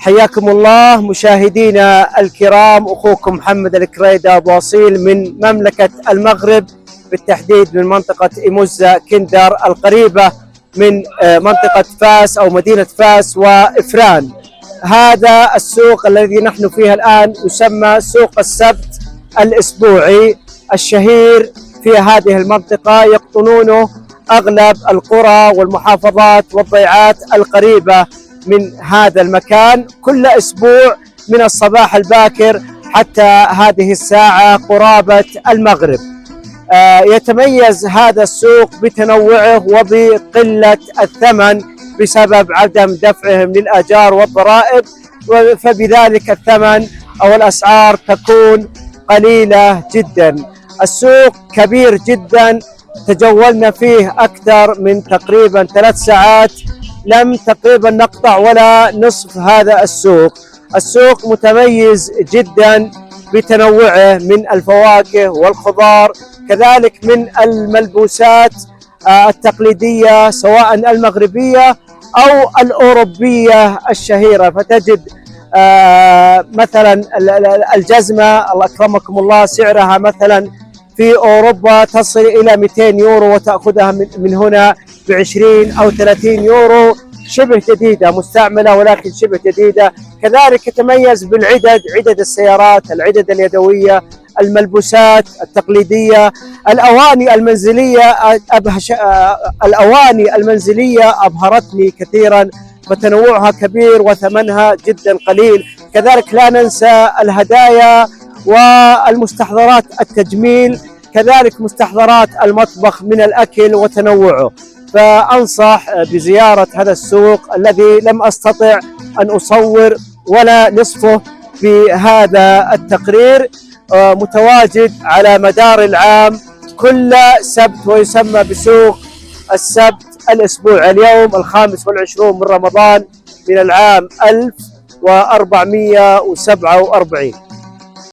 حياكم الله مشاهدينا الكرام، أخوكم محمد الكريدة أبو أصيل من مملكة المغرب، بالتحديد من منطقة إموزة كندر القريبة من منطقة فاس أو مدينة فاس وإفران. هذا السوق الذي نحن فيه الآن يسمى سوق السبت الأسبوعي الشهير في هذه المنطقة، يقطنونه أغلب القرى والمحافظات والضيعات القريبة من هذا المكان كل أسبوع من الصباح الباكر حتى هذه الساعة قرابة المغرب. يتميز هذا السوق بتنوعه وبقلة الثمن بسبب عدم دفعهم للآجار والضرائب، فبذلك الثمن أو الأسعار تكون قليلة جدا. السوق كبير جدا، تجولنا فيه أكثر من تقريبا 3 ساعات، لم تقريبا نقطع ولا نصف هذا السوق. السوق متميز جدا بتنوعه من الفواكه والخضار، كذلك من الملبوسات التقليدية سواء المغربية أو الأوروبية الشهيرة. فتجد مثلا الجزمة الله أكرمكم الله سعرها مثلا في أوروبا تصل إلى 200 يورو وتأخذها من هنا ب20 أو 30 يورو، شبه جديدة مستعملة ولكن شبه جديدة. كذلك يتميز بالعدد، عدد السيارات، العدد اليدوية، الملبوسات التقليدية، الأواني المنزلية. الأواني المنزلية أبهرتني كثيرا، فتنوعها كبير وثمنها جدا قليل. كذلك لا ننسى الهدايا والمستحضرات التجميل، كذلك مستحضرات المطبخ من الأكل وتنوعه. فأنصح بزيارة هذا السوق الذي لم أستطع أن أصور ولا نصفه بهذا التقرير، متواجد على مدار العام كل سبت، ويسمى بسوق السبت الأسبوع. اليوم 25 من رمضان من العام 1447.